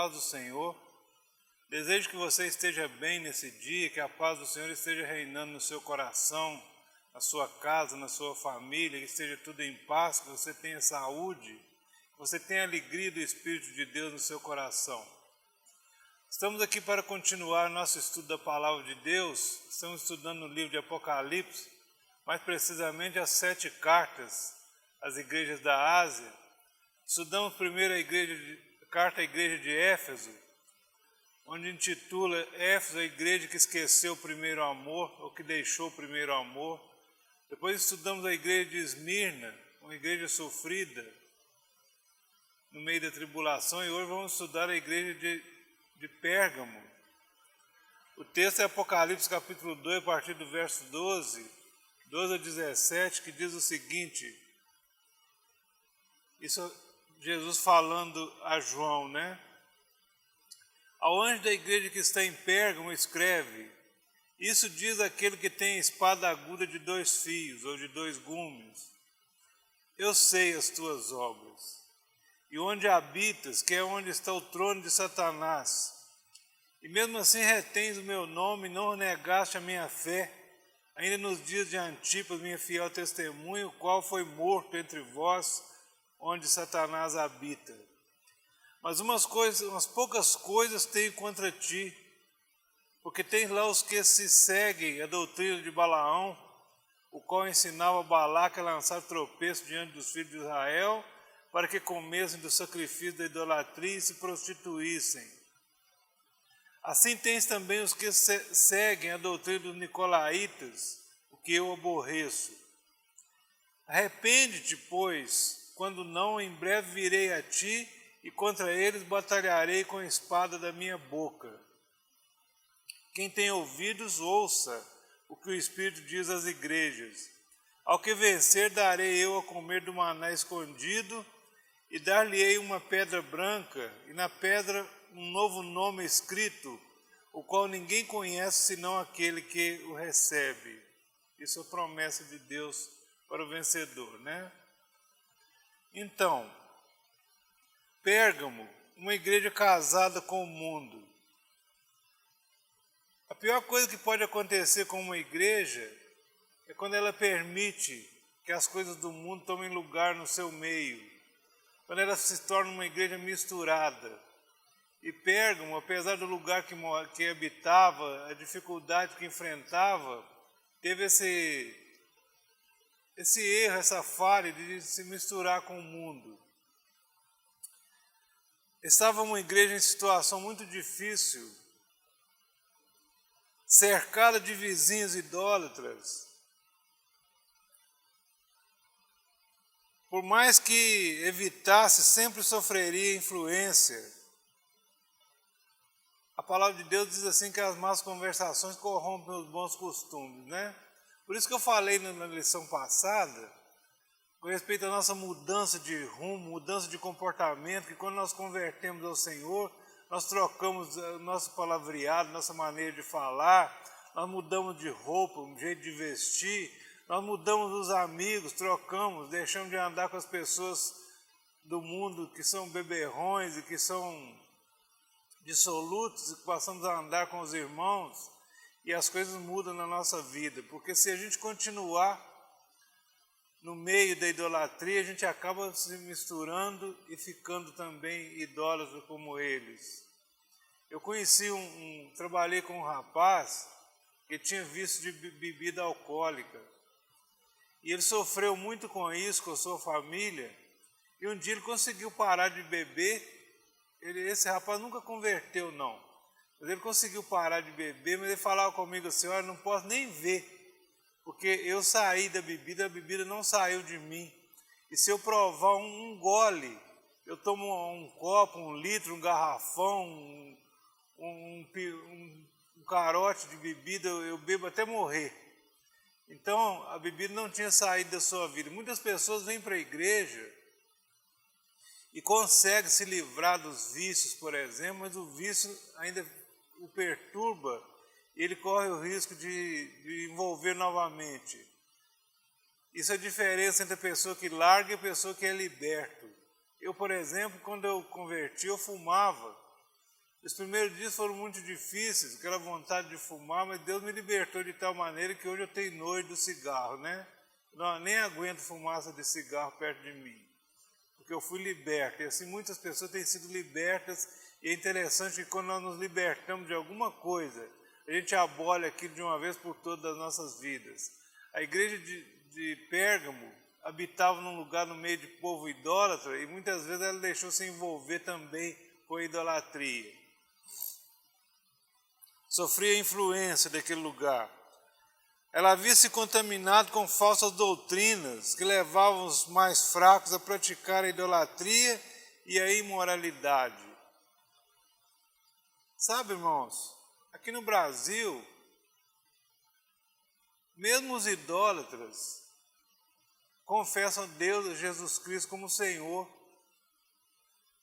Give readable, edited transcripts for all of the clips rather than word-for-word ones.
paz do Senhor. Desejo que você esteja bem nesse dia, que a paz do Senhor esteja reinando no seu coração, na sua casa, na sua família, que esteja tudo em paz, que você tenha saúde, que você tenha alegria do Espírito de Deus no seu coração. Estamos aqui para continuar nosso estudo da Palavra de Deus. Estamos estudando no livro de Apocalipse, mais precisamente as 7 cartas às igrejas da Ásia. Estudamos primeiro a carta à igreja de Éfeso, onde intitula Éfeso, a igreja que esqueceu o primeiro amor, ou que deixou o primeiro amor. Depois estudamos a igreja de Esmirna, uma igreja sofrida no meio da tribulação, e hoje vamos estudar a igreja de Pérgamo. O texto é Apocalipse capítulo 2, a partir do verso 12 a 17, que diz o seguinte, isso Jesus falando a João, né? Ao anjo da igreja que está em Pérgamo escreve, isso diz aquele que tem a espada aguda de 2 fios, ou de 2 gumes. Eu sei as tuas obras, e onde habitas, que é onde está o trono de Satanás. E mesmo assim retens o meu nome, e não negaste a minha fé, ainda nos dias de Antipas, minha fiel testemunha, o qual foi morto entre vós, onde Satanás habita. Mas umas poucas coisas tenho contra ti, porque tens lá os que se seguem a doutrina de Balaão, o qual ensinava Balaque a lançar tropeço diante dos filhos de Israel, para que comessem do sacrifício da idolatria e se prostituíssem. Assim tens também os que seguem a doutrina dos nicolaítas, o que eu aborreço. Arrepende-te, pois, quando não, em breve virei a ti, e contra eles batalharei com a espada da minha boca. Quem tem ouvidos, ouça o que o Espírito diz às igrejas. Ao que vencer, darei eu a comer do maná escondido, e dar-lhe-ei uma pedra branca, e na pedra um novo nome escrito, o qual ninguém conhece senão aquele que o recebe. Isso é a promessa de Deus para o vencedor, né? Então, Pérgamo, uma igreja casada com o mundo. A pior coisa que pode acontecer com uma igreja é quando ela permite que as coisas do mundo tomem lugar no seu meio, quando ela se torna uma igreja misturada. E Pérgamo, apesar do lugar que habitava, a dificuldade que enfrentava, teve esse erro, essa falha de se misturar com o mundo. Estava uma igreja em situação muito difícil, cercada de vizinhos idólatras. Por mais que evitasse, sempre sofreria influência. A palavra de Deus diz assim que as más conversações corrompem os bons costumes, né? Por isso que eu falei na lição passada, com respeito à nossa mudança de rumo, mudança de comportamento, que quando nós convertemos ao Senhor, nós trocamos o nosso palavreado, nossa maneira de falar, nós mudamos de roupa, um jeito de vestir, nós mudamos os amigos, trocamos, deixamos de andar com as pessoas do mundo que são beberrões e que são dissolutos, e passamos a andar com os irmãos, e as coisas mudam na nossa vida, porque se a gente continuar no meio da idolatria, a gente acaba se misturando e ficando também idólatra como eles. Eu conheci trabalhei com um rapaz que tinha vício de bebida alcoólica. E ele sofreu muito com isso, com a sua família. E um dia ele conseguiu parar de beber. Esse rapaz nunca converteu, não. Mas ele conseguiu parar de beber, mas ele falava comigo assim, olha, não posso nem ver. Porque eu saí da bebida, a bebida não saiu de mim. E se eu provar um gole, eu tomo um copo, 1 litro, um garrafão, um carote de bebida, eu bebo até morrer. Então, a bebida não tinha saído da sua vida. Muitas pessoas vêm para a igreja e conseguem se livrar dos vícios, por exemplo, mas o vício ainda o perturba, ele corre o risco de envolver novamente. Isso é a diferença entre a pessoa que larga e a pessoa que é liberto. Eu, por exemplo, quando eu converti, eu fumava. Os primeiros dias foram muito difíceis, aquela vontade de fumar, mas Deus me libertou de tal maneira que hoje eu tenho nojo do cigarro, né? Não, nem aguento fumaça de cigarro perto de mim, porque eu fui liberto. E assim muitas pessoas têm sido libertas, e é interessante que quando nós nos libertamos de alguma coisa, a gente abole aquilo de uma vez por todas das nossas vidas. A igreja de Pérgamo habitava num lugar no meio de povo idólatra, e muitas vezes ela deixou se envolver também com a idolatria. Sofria a influência daquele lugar. Ela havia se contaminado com falsas doutrinas que levavam os mais fracos a praticar a idolatria e a imoralidade. Sabe, irmãos, aqui no Brasil, mesmo os idólatras confessam Deus, Jesus Cristo, como Senhor.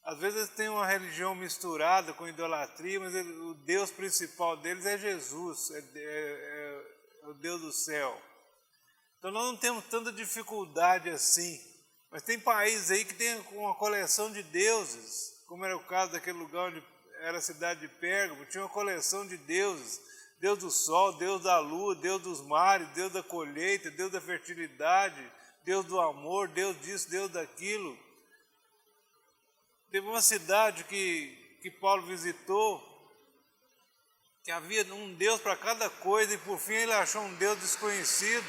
Às vezes eles têm uma religião misturada com idolatria, mas o Deus principal deles é Jesus, é o Deus do céu. Então nós não temos tanta dificuldade assim, mas tem países aí que tem uma coleção de deuses, como era o caso daquele lugar onde era a cidade de Pérgamo, tinha uma coleção de deuses, Deus do sol, Deus da lua, Deus dos mares, Deus da colheita, Deus da fertilidade, Deus do amor, Deus disso, Deus daquilo. Teve uma cidade que Paulo visitou, que havia um Deus para cada coisa, e por fim ele achou um Deus desconhecido.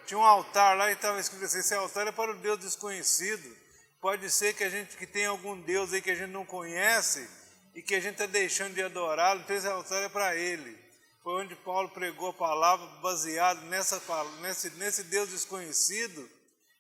Tinha um altar lá e estava escrito assim: esse altar é para o Deus desconhecido. Pode ser que tenha algum Deus aí que a gente não conhece e que a gente está deixando de adorá-lo, então esse altar é para ele. Foi onde Paulo pregou a palavra baseado nesse Deus desconhecido,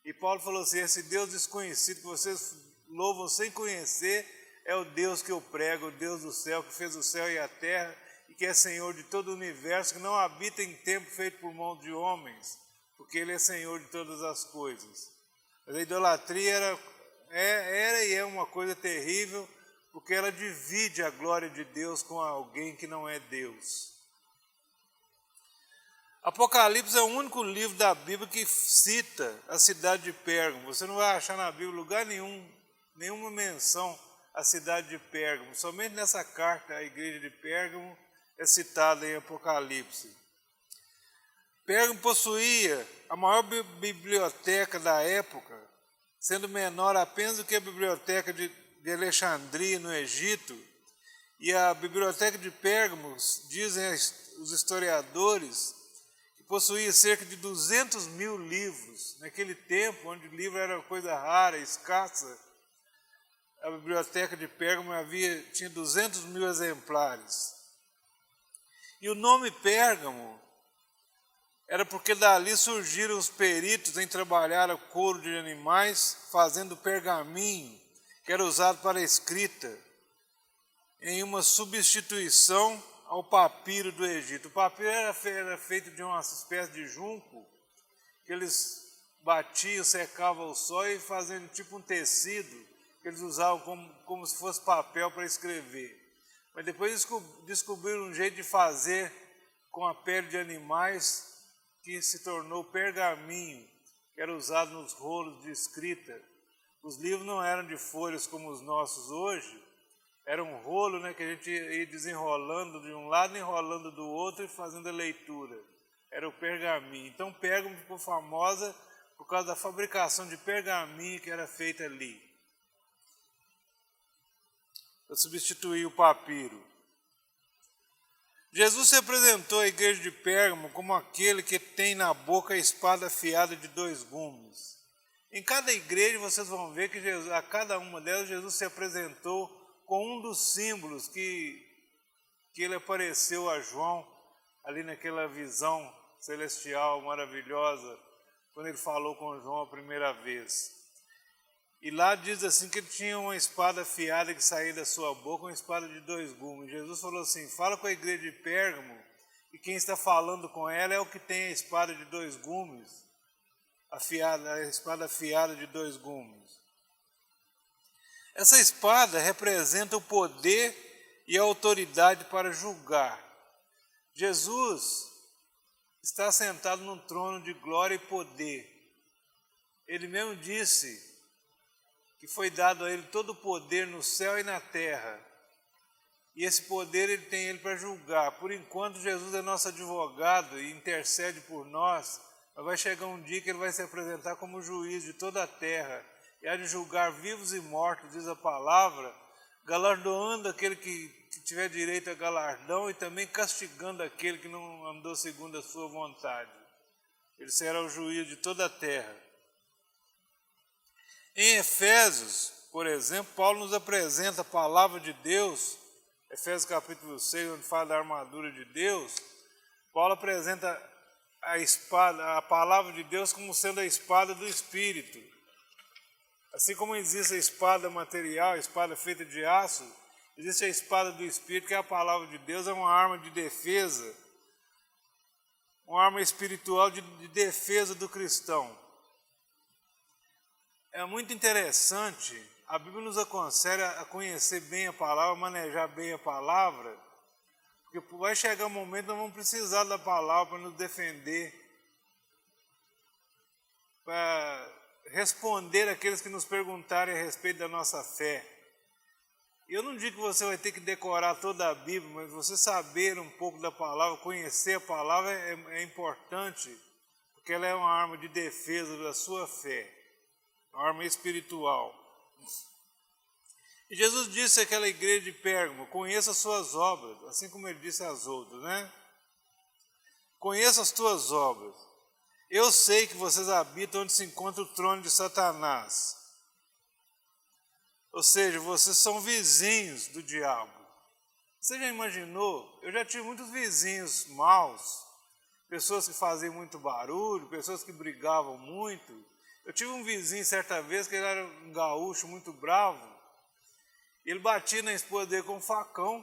e Paulo falou assim: esse Deus desconhecido que vocês louvam sem conhecer é o Deus que eu prego, o Deus do céu, que fez o céu e a terra, e que é Senhor de todo o universo, que não habita em templo feito por mão de homens, porque Ele é Senhor de todas as coisas. Mas a idolatria era e é uma coisa terrível, porque ela divide a glória de Deus com alguém que não é Deus. Apocalipse é o único livro da Bíblia que cita a cidade de Pérgamo. Você não vai achar na Bíblia lugar nenhuma menção à cidade de Pérgamo. Somente nessa carta à igreja de Pérgamo é citada em Apocalipse. Pérgamo possuía a maior biblioteca da época, sendo menor apenas do que a biblioteca de Alexandria, no Egito. E a biblioteca de Pérgamo, dizem os historiadores, que possuía cerca de 200 mil livros. Naquele tempo, onde o livro era coisa rara, escassa, a biblioteca de Pérgamo tinha 200 mil exemplares. E o nome Pérgamo era porque dali surgiram os peritos em trabalhar o couro de animais, fazendo pergaminho, que era usado para a escrita, em uma substituição ao papiro do Egito. O papiro era feito de uma espécie de junco, que eles batiam, secavam ao sol e faziam tipo um tecido, que eles usavam como se fosse papel para escrever. Mas depois descobriram um jeito de fazer com a pele de animais, que se tornou pergaminho, que era usado nos rolos de escrita. Os livros não eram de folhas como os nossos hoje, era um rolo, né, que a gente ia desenrolando de um lado, enrolando do outro e fazendo a leitura. Era o pergaminho. Então Pérgamo ficou famosa por causa da fabricação de pergaminho que era feita ali, para substituir o papiro. Jesus se apresentou à igreja de Pérgamo como aquele que tem na boca a espada afiada de 2 gumes. Em cada igreja vocês vão ver que a cada uma delas Jesus se apresentou com um dos símbolos que ele apareceu a João, ali naquela visão celestial maravilhosa, quando ele falou com João a primeira vez. E lá diz assim que ele tinha uma espada afiada que saía da sua boca, uma espada de 2 gumes. Jesus falou assim: fala com a igreja de Pérgamo, e quem está falando com ela é o que tem a espada de 2 gumes, a espada afiada de 2 gumes. Essa espada representa o poder e a autoridade para julgar. Jesus está sentado num trono de glória e poder. Ele mesmo disse que foi dado a ele todo o poder no céu e na terra. E esse poder ele tem ele para julgar. Por enquanto, Jesus é nosso advogado e intercede por nós, mas vai chegar um dia que ele vai se apresentar como juiz de toda a terra, e há de julgar vivos e mortos, diz a palavra, galardoando aquele que tiver direito a galardão e também castigando aquele que não andou segundo a sua vontade. Ele será o juiz de toda a terra. Em Efésios, por exemplo, Paulo nos apresenta a palavra de Deus, Efésios capítulo 6, onde fala da armadura de Deus. Paulo apresenta a espada, a palavra de Deus como sendo a espada do Espírito. Assim como existe a espada material, a espada feita de aço, existe a espada do Espírito, que é a palavra de Deus, é uma arma de defesa, uma arma espiritual de defesa do cristão. É muito interessante, a Bíblia nos aconselha a conhecer bem a palavra, manejar bem a palavra, porque vai chegar um momento que nós vamos precisar da palavra para nos defender, para responder àqueles que nos perguntarem a respeito da nossa fé. Eu não digo que você vai ter que decorar toda a Bíblia, mas você saber um pouco da palavra, conhecer a palavra é importante, porque ela é uma arma de defesa da sua fé, uma arma espiritual. E Jesus disse àquela igreja de Pérgamo: conheça as suas obras, assim como ele disse às outras, né? Conheça as tuas obras. Eu sei que vocês habitam onde se encontra o trono de Satanás. Ou seja, vocês são vizinhos do diabo. Você já imaginou? Eu já tive muitos vizinhos maus, pessoas que faziam muito barulho, pessoas que brigavam muito. Eu tive um vizinho certa vez que ele era um gaúcho muito bravo. Ele batia na esposa dele com um facão.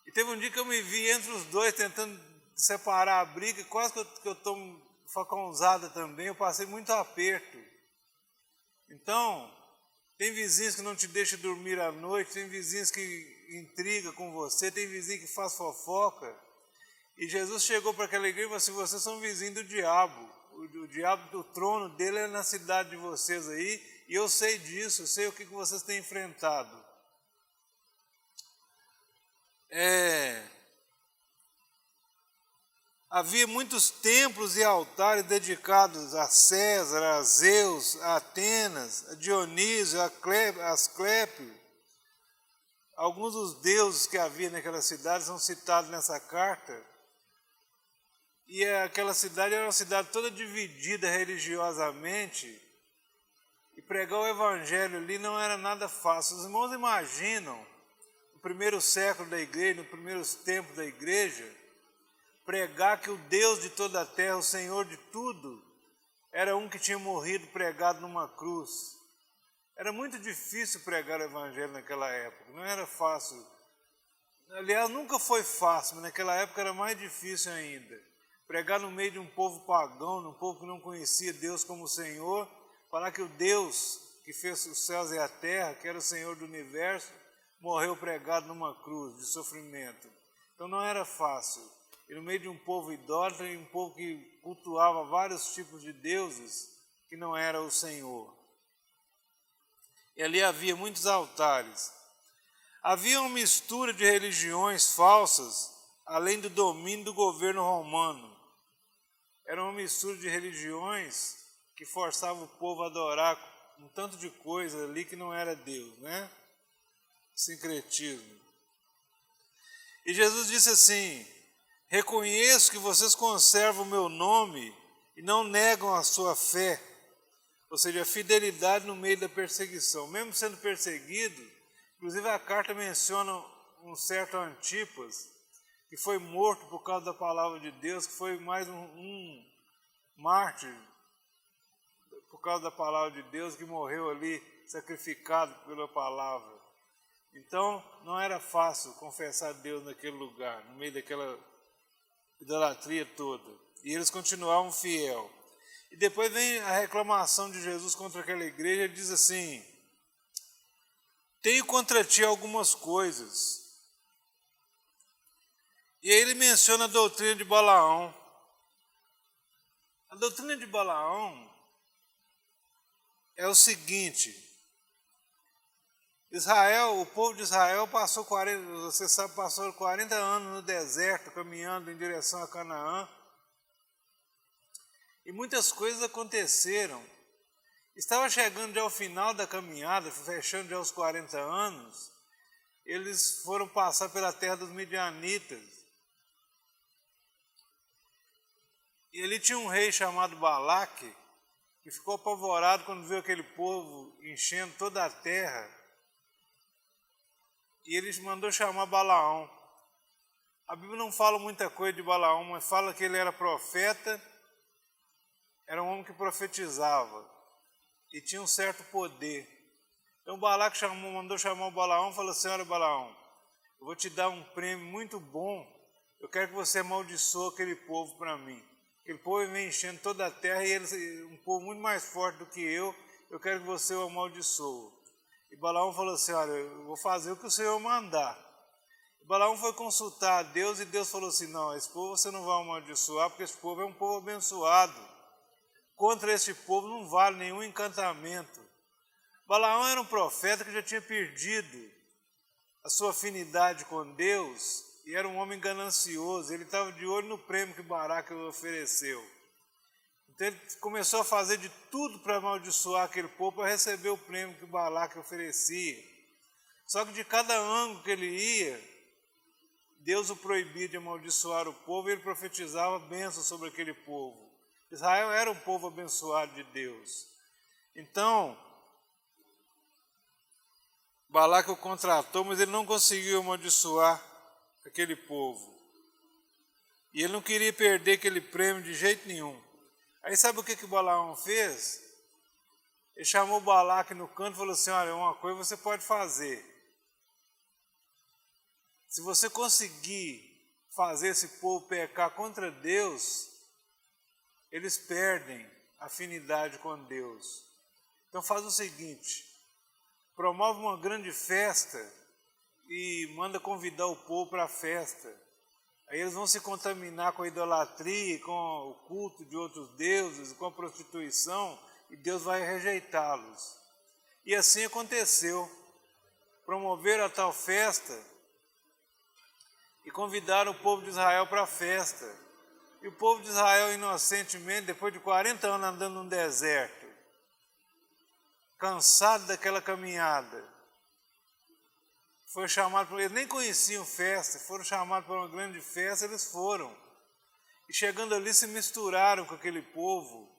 E teve um dia que eu me vi entre os dois tentando separar a briga, quase que eu tomo facãozada também, eu passei muito aperto. Então, tem vizinhos que não te deixam dormir à noite, tem vizinhos que intrigam com você, tem vizinho que faz fofoca. E Jesus chegou para aquela igreja e falou assim: vocês são vizinhos do diabo. O diabo, o trono dele é na cidade de vocês aí, e eu sei disso, eu sei o que vocês têm enfrentado. Havia muitos templos e altares dedicados a César, a Zeus, a Atenas, a Dionísio, a Asclépio. Alguns dos deuses que havia naquela cidade são citados nessa carta. E aquela cidade era uma cidade toda dividida religiosamente. E pregar o evangelho ali não era nada fácil. Os irmãos imaginam, no primeiro século da igreja, nos primeiros tempos da igreja, pregar que o Deus de toda a terra, o Senhor de tudo, era um que tinha morrido pregado numa cruz. Era muito difícil pregar o evangelho naquela época, não era fácil. Aliás, nunca foi fácil, mas naquela época era mais difícil ainda. Pregar no meio de um povo pagão, num povo que não conhecia Deus como Senhor, falar que o Deus que fez os céus e a terra, que era o Senhor do universo, morreu pregado numa cruz de sofrimento. Então não era fácil. E no meio de um povo idólatra e um povo que cultuava vários tipos de deuses que não era o Senhor. E ali havia muitos altares. Havia uma mistura de religiões falsas, além do domínio do governo romano. Era uma mistura de religiões que forçava o povo a adorar um tanto de coisa ali que não era Deus, né? Sincretismo. E Jesus disse assim: reconheço que vocês conservam o meu nome e não negam a sua fé, ou seja, a fidelidade no meio da perseguição. Mesmo sendo perseguido, inclusive a carta menciona um certo Antipas, que foi morto por causa da palavra de Deus, que foi mais um mártir por causa da palavra de Deus, que morreu ali sacrificado pela palavra. Então, não era fácil confessar Deus naquele lugar, no meio daquela idolatria toda. E eles continuavam fiel. E depois vem a reclamação de Jesus contra aquela igreja, ele diz assim: tenho contra ti algumas coisas. E aí ele menciona a doutrina de Balaão. A doutrina de Balaão é o seguinte: Israel, o povo de Israel passou 40, você sabe, passou 40 anos no deserto, caminhando em direção a Canaã. E muitas coisas aconteceram. Estava chegando já ao final da caminhada, fechando já os 40 anos, eles foram passar pela terra dos midianitas. E ali tinha um rei chamado Balaque, que ficou apavorado quando viu aquele povo enchendo toda a terra. E ele mandou chamar Balaão. A Bíblia não fala muita coisa de Balaão, mas fala que ele era profeta, era um homem que profetizava e tinha um certo poder. Então Balaque mandou chamar o Balaão e falou assim: olha, Balaão, eu vou te dar um prêmio muito bom, eu quero que você amaldiçoe aquele povo para mim. Aquele povo vem enchendo toda a terra e eles, um povo muito mais forte do que eu quero que você o amaldiçoe. E Balaão falou assim: olha, eu vou fazer o que o Senhor mandar. E Balaão foi consultar a Deus e Deus falou assim: não, esse povo você não vai amaldiçoar, porque esse povo é um povo abençoado. Contra esse povo não vale nenhum encantamento. Balaão era um profeta que já tinha perdido a sua afinidade com Deus e era um homem ganancioso. Ele estava de olho no prêmio que Balaque ofereceu. Então ele começou a fazer de tudo para amaldiçoar aquele povo, para receber o prêmio que Balaque oferecia. Só que de cada ângulo que ele ia, Deus o proibia de amaldiçoar o povo e ele profetizava bênçãos sobre aquele povo. Israel era um povo abençoado de Deus. Então, Balaque o contratou, mas ele não conseguiu amaldiçoar aquele povo. E ele não queria perder aquele prêmio de jeito nenhum. Aí sabe o que Balaão fez? Ele chamou Balaque no canto e falou assim: olha, uma coisa você pode fazer. Se você conseguir fazer esse povo pecar contra Deus, eles perdem a afinidade com Deus. Então faz o seguinte: promove uma grande festa e manda convidar o povo para a festa. Aí eles vão se contaminar com a idolatria, com o culto de outros deuses, com a prostituição, e Deus vai rejeitá-los. E assim aconteceu. Promoveram a tal festa e convidaram o povo de Israel para a festa. E o povo de Israel, inocentemente, depois de 40 anos andando no deserto, cansado daquela caminhada, foi chamado, eles nem conheciam festa, foram chamados para uma grande festa, eles foram. E chegando ali se misturaram com aquele povo,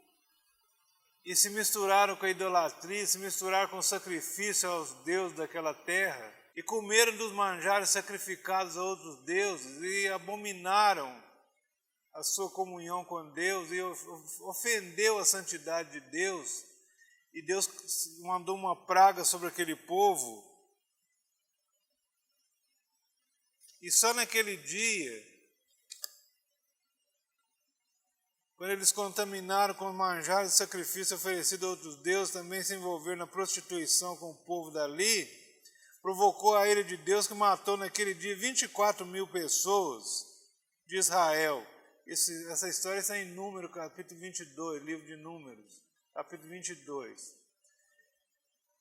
e se misturaram com a idolatria, se misturaram com o sacrifício aos deuses daquela terra, e comeram dos manjares sacrificados a outros deuses, e abominaram a sua comunhão com Deus, e ofendeu a santidade de Deus, e Deus mandou uma praga sobre aquele povo. E só naquele dia, quando eles contaminaram com manjares de sacrifício oferecido a outros deuses, também se envolveram na prostituição com o povo dali, provocou a ira de Deus, que matou naquele dia 24.000 pessoas de Israel. Essa história está em Números, capítulo 22, livro de Números, capítulo 22.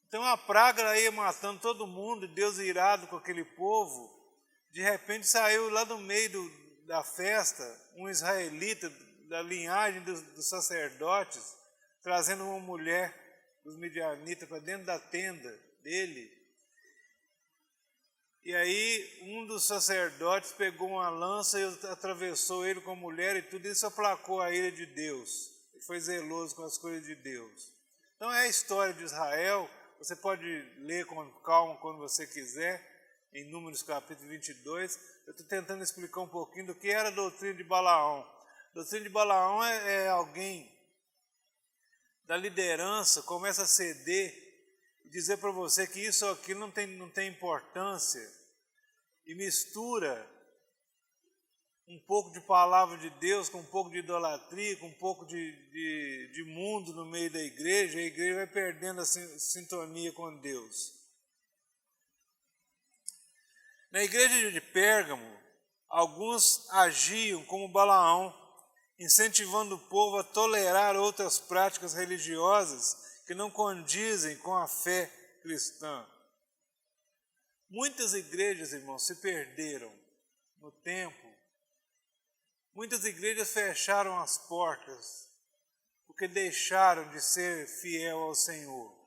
Então a praga ia matando todo mundo, e Deus irado com aquele povo. De repente saiu lá do meio da festa um israelita da linhagem dos sacerdotes, trazendo uma mulher dos midianitas para dentro da tenda dele. E aí um dos sacerdotes pegou uma lança e atravessou ele com a mulher, e tudo isso aplacou a ira de Deus. Ele foi zeloso com as coisas de Deus. Então é a história de Israel, você pode ler com calma quando você quiser, em Números capítulo 22, eu estou tentando explicar um pouquinho do que era a doutrina de Balaão. A doutrina de Balaão é alguém da liderança, começa a ceder e dizer para você que isso ou aquilo não tem importância, e mistura um pouco de palavra de Deus com um pouco de idolatria, com um pouco de mundo no meio da igreja, e a igreja vai perdendo a sintonia com Deus. Na igreja de Pérgamo, alguns agiam como Balaão, incentivando o povo a tolerar outras práticas religiosas que não condizem com a fé cristã. Muitas igrejas, irmãos, se perderam no tempo. Muitas igrejas fecharam as portas porque deixaram de ser fiel ao Senhor.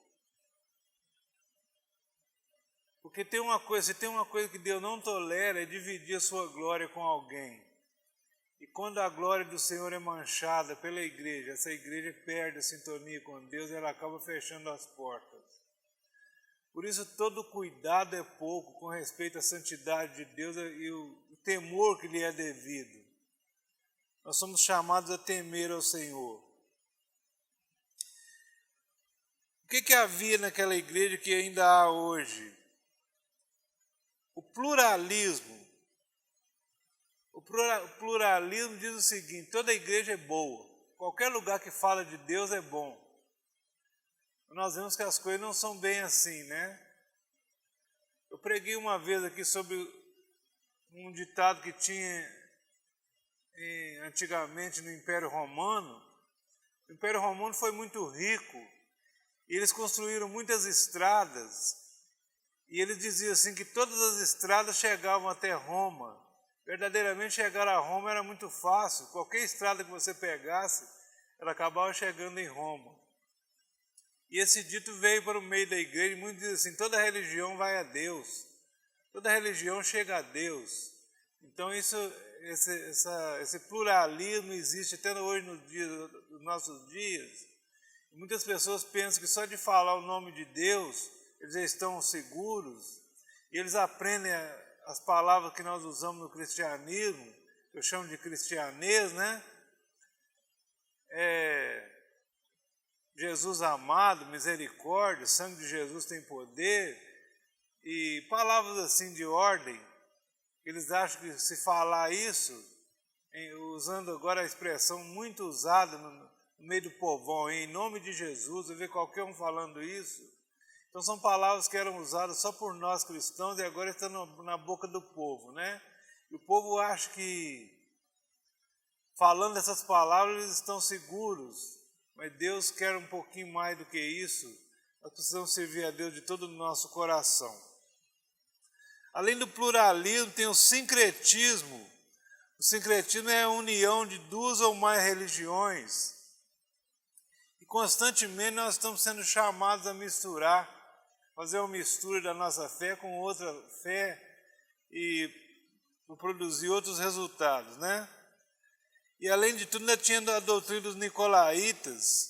Porque se tem uma coisa que Deus não tolera, é dividir a sua glória com alguém. E quando a glória do Senhor é manchada pela igreja, essa igreja perde a sintonia com Deus e ela acaba fechando as portas. Por isso, todo cuidado é pouco com respeito à santidade de Deus e o temor que lhe é devido. Nós somos chamados a temer ao Senhor. O que havia naquela igreja que ainda há hoje? O pluralismo. O pluralismo diz o seguinte: toda igreja é boa. Qualquer lugar que fala de Deus é bom. Nós vemos que as coisas não são bem assim, né? Eu preguei uma vez aqui sobre um ditado que tinha antigamente no Império Romano. O Império Romano foi muito rico e eles construíram muitas estradas. E eles diziam assim que todas as estradas chegavam até Roma. Verdadeiramente chegar a Roma era muito fácil. Qualquer estrada que você pegasse, ela acabava chegando em Roma. E esse dito veio para o meio da igreja e muitos dizem assim: toda religião vai a Deus. Toda religião chega a Deus. Então esse pluralismo existe até hoje nos nossos dias. E muitas pessoas pensam que só de falar o nome de Deus, eles já estão seguros. E eles aprendem as palavras que nós usamos no cristianismo, que eu chamo de cristianês, né? Jesus amado, misericórdia, o sangue de Jesus tem poder, e palavras assim de ordem. Eles acham que se falar isso, usando agora a expressão muito usada no meio do povão, em nome de Jesus, eu vejo qualquer um falando isso. Então são palavras que eram usadas só por nós cristãos e agora estão na boca do povo, né? E o povo acha que falando essas palavras eles estão seguros, mas Deus quer um pouquinho mais do que isso. Nós precisamos servir a Deus de todo o nosso coração. Além do pluralismo, tem o sincretismo. O sincretismo é a união de duas ou mais religiões. E constantemente nós estamos sendo chamados a misturar, fazer uma mistura da nossa fé com outra fé e produzir outros resultados, né? E além de tudo, ainda tinha a doutrina dos nicolaítas,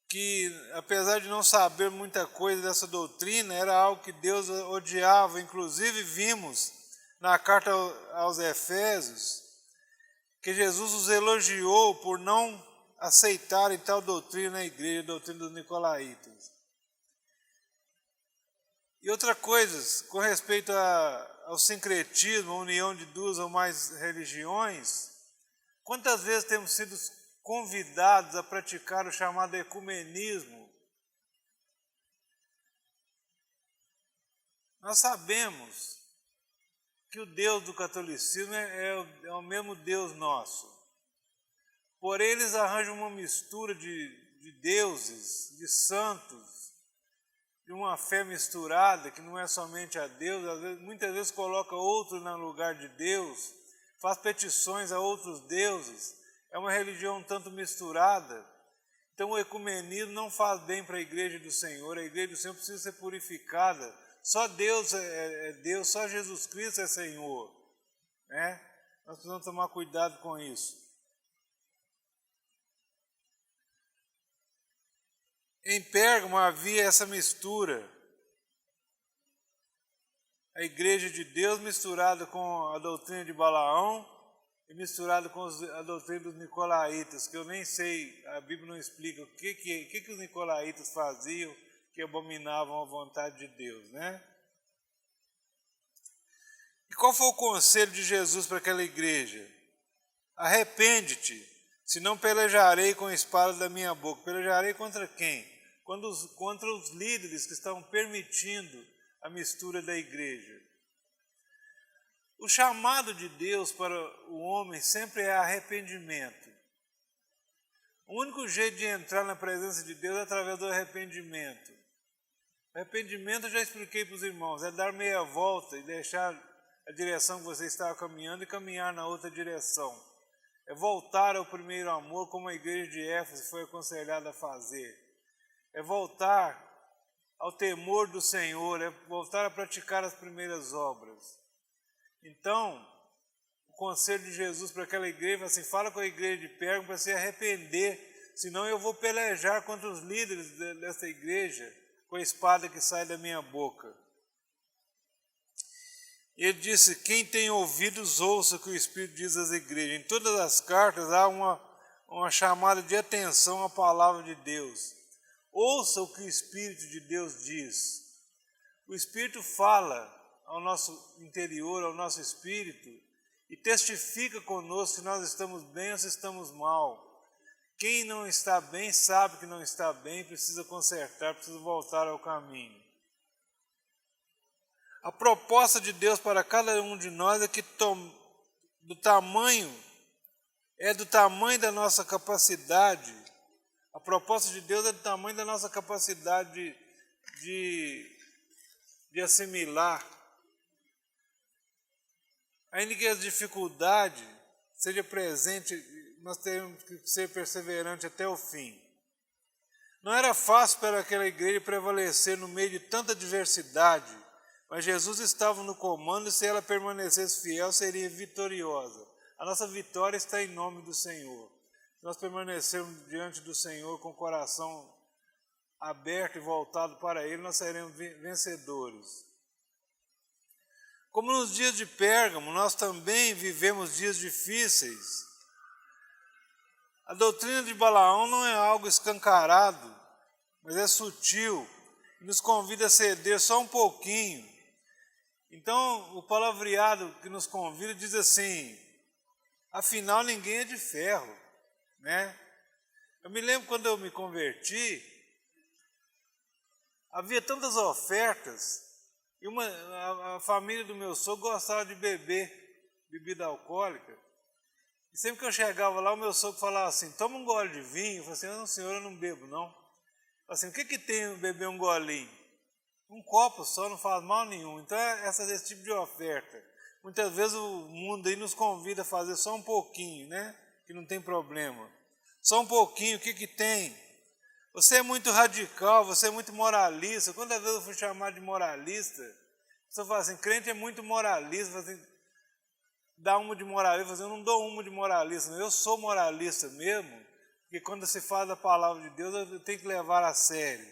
que apesar de não saber muita coisa dessa doutrina, era algo que Deus odiava. Inclusive vimos na carta aos Efésios que Jesus os elogiou por não aceitarem tal doutrina na igreja, a doutrina dos nicolaítas. E outra coisa, com respeito ao sincretismo, a união de duas ou mais religiões, quantas vezes temos sido convidados a praticar o chamado ecumenismo? Nós sabemos que o Deus do catolicismo é o mesmo Deus nosso. Porém, eles arranjam uma mistura de deuses, de santos, de uma fé misturada, que não é somente a Deus, muitas vezes coloca outro no lugar de Deus, faz petições a outros deuses. É uma religião um tanto misturada. Então o ecumenismo não faz bem para a igreja do Senhor. A igreja do Senhor precisa ser purificada. Só Deus é Deus, só Jesus Cristo é Senhor, né? Nós precisamos tomar cuidado com isso. Em Pérgamo havia essa mistura. A igreja de Deus misturada com a doutrina de Balaão e misturada com a doutrina dos nicolaítas, que eu nem sei, a Bíblia não explica o que os nicolaítas faziam, que abominavam a vontade de Deus, né? E qual foi o conselho de Jesus para aquela igreja? Arrepende-te, senão pelejarei com a espada da minha boca. Pelejarei contra quem? Contra os líderes que estão permitindo a mistura da igreja. O chamado de Deus para o homem sempre é arrependimento. O único jeito de entrar na presença de Deus é através do arrependimento. Arrependimento eu já expliquei para os irmãos, é dar meia volta e deixar a direção que você estava caminhando e caminhar na outra direção. É voltar ao primeiro amor, como a igreja de Éfeso foi aconselhada a fazer. É voltar ao temor do Senhor, é voltar a praticar as primeiras obras. Então, o conselho de Jesus para aquela igreja, assim, fala com a igreja de Pérgamo para se arrepender, senão eu vou pelejar contra os líderes dessa igreja com a espada que sai da minha boca. Ele disse, quem tem ouvidos, ouça o que o Espírito diz às igrejas. Em todas as cartas há uma chamada de atenção à palavra de Deus. Ouça o que o Espírito de Deus diz. O Espírito fala ao nosso interior, ao nosso espírito, e testifica conosco se nós estamos bem ou se estamos mal. Quem não está bem sabe que não está bem, precisa consertar, precisa voltar ao caminho. A proposta de Deus para cada um de nós é que do tamanho da nossa capacidade. A proposta de Deus é do tamanho da nossa capacidade de assimilar. Ainda que a dificuldade seja presente, nós temos que ser perseverantes até o fim. Não era fácil para aquela igreja prevalecer no meio de tanta diversidade, mas Jesus estava no comando e se ela permanecesse fiel, seria vitoriosa. A nossa vitória está em nome do Senhor. Se nós permanecermos diante do Senhor com o coração aberto e voltado para Ele, nós seremos vencedores. Como nos dias de Pérgamo, nós também vivemos dias difíceis. A doutrina de Balaão não é algo escancarado, mas é sutil e nos convida a ceder só um pouquinho. Então, o palavreado que nos convida diz assim, afinal ninguém é de ferro, né? Eu me lembro quando eu me converti, havia tantas ofertas, e a família do meu sogro gostava de beber bebida alcoólica, e sempre que eu chegava lá, o meu sogro falava assim, toma um gole de vinho. Eu falei assim, não senhor, eu não bebo não. Eu falei assim, o que tem beber um golinho? Um copo só não faz mal nenhum. Então é esse tipo de oferta. Muitas vezes o mundo aí nos convida a fazer só um pouquinho, né? Que não tem problema. Só um pouquinho, o que tem? Você é muito radical, você é muito moralista. Quantas vezes eu fui chamado de moralista? A pessoa fala assim, crente é muito moralista. Assim, dá uma de moralista. Eu não dou uma de moralista, eu sou moralista mesmo. Porque quando se fala da palavra de Deus, eu tenho que levar a sério.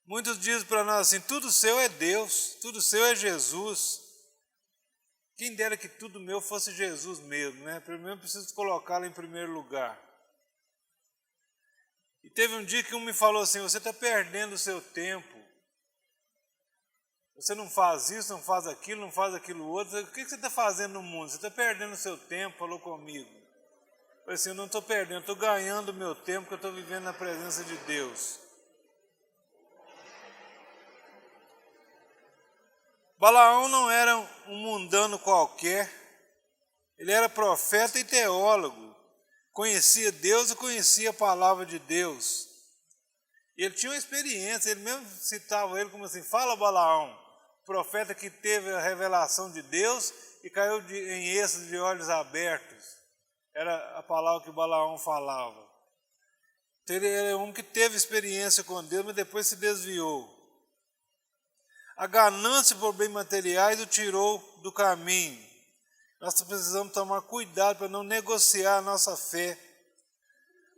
Muitos dizem para nós assim, tudo seu é Deus, tudo seu é Jesus. Quem dera que tudo meu fosse Jesus mesmo, né? Primeiro eu preciso colocá-lo em primeiro lugar. E teve um dia que um me falou assim, você está perdendo o seu tempo. Você não faz isso, não faz aquilo outro. O que você está fazendo no mundo? Você está perdendo o seu tempo, falou comigo. Eu falei assim, eu não estou perdendo, estou ganhando o meu tempo, porque eu estou vivendo na presença de Deus. Balaão não era um mundano qualquer, ele era profeta e teólogo, conhecia Deus e conhecia a palavra de Deus. E ele tinha uma experiência, ele mesmo citava ele como assim, fala Balaão, profeta que teve a revelação de Deus e caiu em êxtase de olhos abertos. Era a palavra que Balaão falava. Então, ele era um que teve experiência com Deus, mas depois se desviou. A ganância por bens materiais o tirou do caminho. Nós precisamos tomar cuidado para não negociar a nossa fé.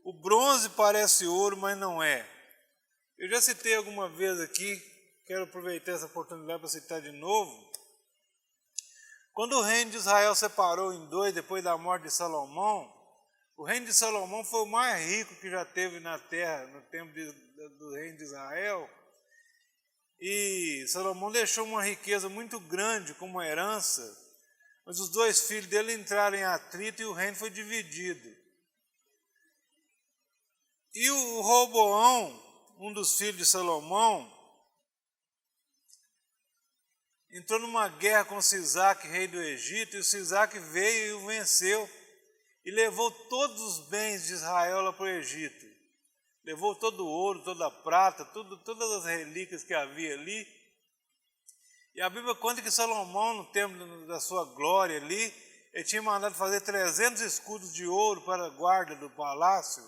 O bronze parece ouro, mas não é. Eu já citei alguma vez aqui, quero aproveitar essa oportunidade para citar de novo. Quando o reino de Israel separou em dois, depois da morte de Salomão, o reino de Salomão foi o mais rico que já teve na terra, no tempo do reino de Israel. E Salomão deixou uma riqueza muito grande como herança, mas os dois filhos dele entraram em atrito e o reino foi dividido. E o Roboão, um dos filhos de Salomão, entrou numa guerra com Sisaque, rei do Egito, e o Sisaque veio e o venceu, e levou todos os bens de Israel lá para o Egito. levou todo o ouro, toda a prata, todas as relíquias que havia ali. E a Bíblia conta que Salomão, no tempo da sua glória ali, ele tinha mandado fazer 300 escudos de ouro para a guarda do palácio.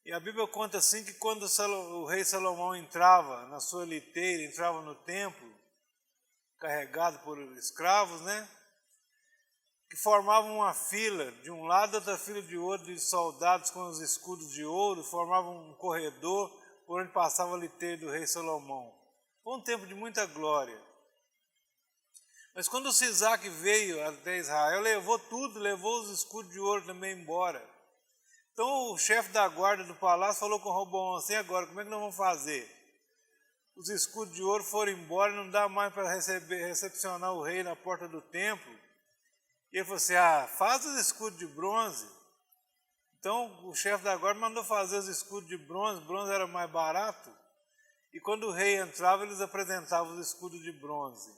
E a Bíblia conta assim que quando o rei Salomão entrava na sua liteira, entrava no templo, carregado por escravos, né? Que formavam uma fila, de um lado outra fila de outro, de soldados com os escudos de ouro, formavam um corredor por onde passava a liteira do rei Salomão. Foi um tempo de muita glória. Mas quando o Sisaque veio até Israel, levou tudo, levou os escudos de ouro também embora. Então o chefe da guarda do palácio falou com Roboão assim: agora, como é que nós vamos fazer? Os escudos de ouro foram embora, não dá mais para recepcionar o rei na porta do templo. E ele falou assim: faz os escudos de bronze. Então o chefe da guarda mandou fazer os escudos de bronze era mais barato. E quando o rei entrava, eles apresentavam os escudos de bronze.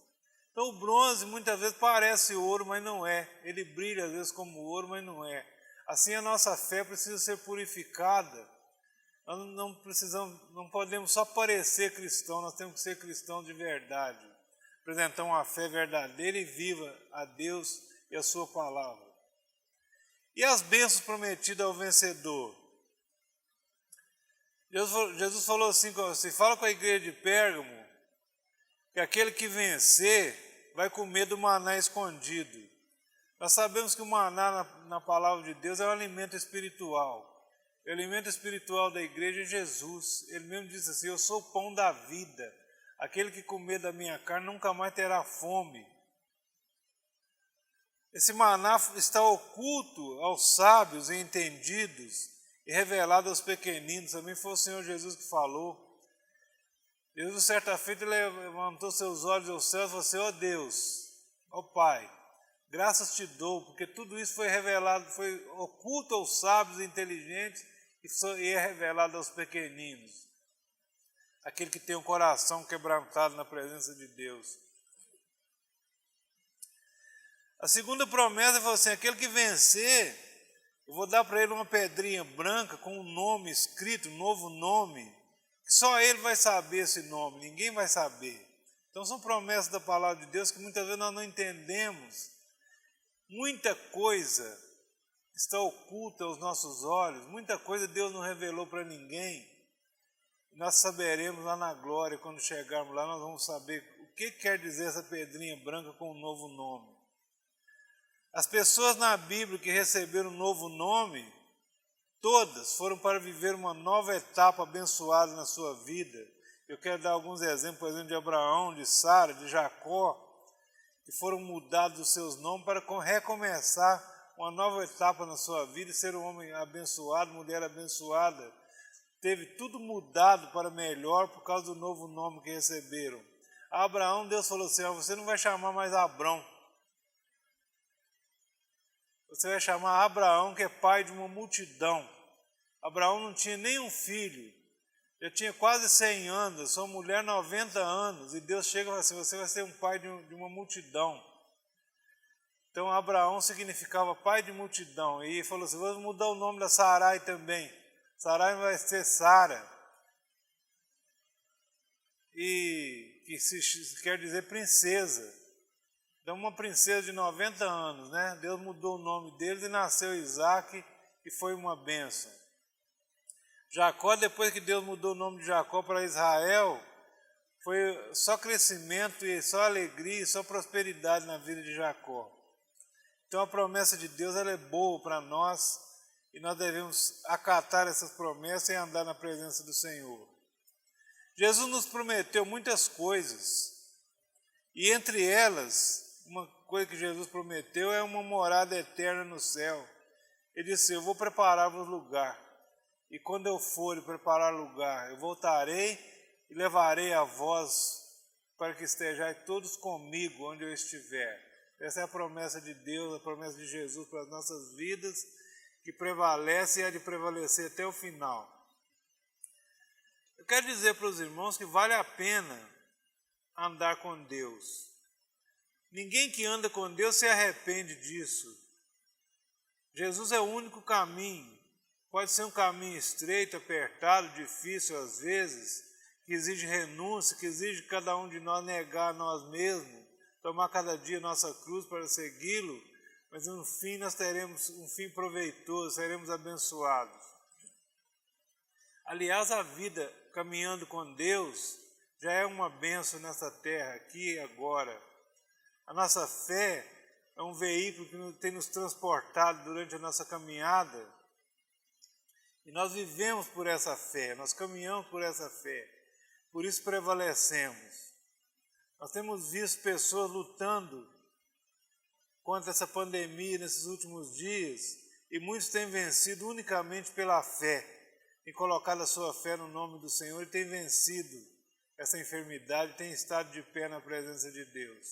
Então o bronze muitas vezes parece ouro, mas não é. Ele brilha às vezes como ouro, mas não é. Assim a nossa fé precisa ser purificada. Nós não podemos só parecer cristão, nós temos que ser cristãos de verdade. Apresentar uma fé verdadeira e viva a Deus e a sua palavra. E as bênçãos prometidas ao vencedor? Jesus falou assim: fala com a igreja de Pérgamo, que aquele que vencer vai comer do maná escondido. Nós sabemos que o maná na palavra de Deus é um alimento espiritual. O alimento espiritual da igreja é Jesus. Ele mesmo disse assim: eu sou o pão da vida. Aquele que comer da minha carne nunca mais terá fome. Esse maná está oculto aos sábios e entendidos e revelado aos pequeninos. Também foi o Senhor Jesus que falou. Jesus, certa feita, levantou seus olhos aos céus e falou assim: ó Deus, ó Pai, graças te dou, porque tudo isso foi revelado, foi oculto aos sábios e inteligentes e é revelado aos pequeninos. Aquele que tem um coração quebrantado na presença de Deus. A segunda promessa foi assim: aquele que vencer, eu vou dar para ele uma pedrinha branca com um nome escrito, um novo nome, que só ele vai saber esse nome, ninguém vai saber. Então são promessas da palavra de Deus que muitas vezes nós não entendemos. Muita coisa está oculta aos nossos olhos, muita coisa Deus não revelou para ninguém. Nós saberemos lá na glória, quando chegarmos lá, nós vamos saber o que quer dizer essa pedrinha branca com um novo nome. As pessoas na Bíblia que receberam um novo nome, todas foram para viver uma nova etapa abençoada na sua vida. Eu quero dar alguns exemplos, por exemplo, de Abraão, de Sara, de Jacó, que foram mudados os seus nomes para recomeçar uma nova etapa na sua vida e ser um homem abençoado, mulher abençoada. Teve tudo mudado para melhor por causa do novo nome que receberam. A Abraão, Deus falou assim: você não vai chamar mais Abrão. Você vai chamar Abraão, que é pai de uma multidão. Abraão não tinha nenhum filho. Já tinha quase 100 anos, sua mulher 90 anos. E Deus chega e fala assim: você vai ser um pai de uma multidão. Então Abraão significava pai de multidão. E ele falou assim: vamos mudar o nome da Sarai também. Sarai vai ser Sara. E que quer dizer princesa. Então uma princesa de 90 anos, né? Deus mudou o nome deles e nasceu Isaac, e foi uma bênção. Jacó, depois que Deus mudou o nome de Jacó para Israel, foi só crescimento e só alegria e só prosperidade na vida de Jacó. Então a promessa de Deus, ela é boa para nós e nós devemos acatar essas promessas e andar na presença do Senhor. Jesus nos prometeu muitas coisas e entre elas, uma coisa que Jesus prometeu é uma morada eterna no céu. Ele disse: eu vou preparar-vos lugar. E quando eu for e preparar lugar, eu voltarei e levarei a vós para que estejais todos comigo onde eu estiver. Essa é a promessa de Deus, a promessa de Jesus para as nossas vidas, que prevalece e há de prevalecer até o final. Eu quero dizer para os irmãos que vale a pena andar com Deus. Ninguém que anda com Deus se arrepende disso. Jesus é o único caminho. Pode ser um caminho estreito, apertado, difícil às vezes, que exige renúncia, que exige cada um de nós negar a nós mesmos, tomar cada dia nossa cruz para segui-lo, mas no fim nós teremos um fim proveitoso, seremos abençoados. Aliás, a vida caminhando com Deus já é uma bênção nessa terra, aqui e agora. A nossa fé é um veículo que tem nos transportado durante a nossa caminhada, e nós vivemos por essa fé, nós caminhamos por essa fé, por isso prevalecemos. Nós temos visto pessoas lutando contra essa pandemia nesses últimos dias, e muitos têm vencido unicamente pela fé, têm colocado a sua fé no nome do Senhor e têm vencido essa enfermidade, têm estado de pé na presença de Deus.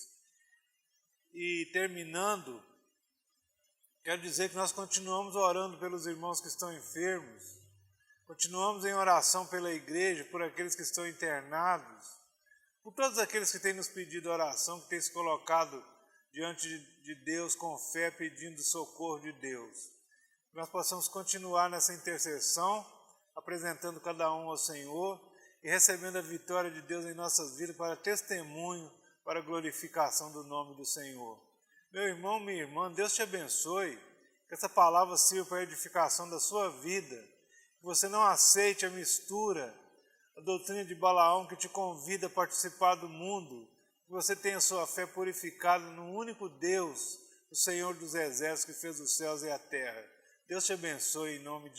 E terminando, quero dizer que nós continuamos orando pelos irmãos que estão enfermos, continuamos em oração pela igreja, por aqueles que estão internados, por todos aqueles que têm nos pedido oração, que têm se colocado diante de Deus com fé, pedindo socorro de Deus. Que nós possamos continuar nessa intercessão, apresentando cada um ao Senhor e recebendo a vitória de Deus em nossas vidas para testemunho, para a glorificação do nome do Senhor. Meu irmão, minha irmã, Deus te abençoe, que essa palavra sirva para a edificação da sua vida, que você não aceite a mistura, a doutrina de Balaão que te convida a participar do mundo, que você tenha sua fé purificada no único Deus, o Senhor dos Exércitos que fez os céus e a terra. Deus te abençoe em nome de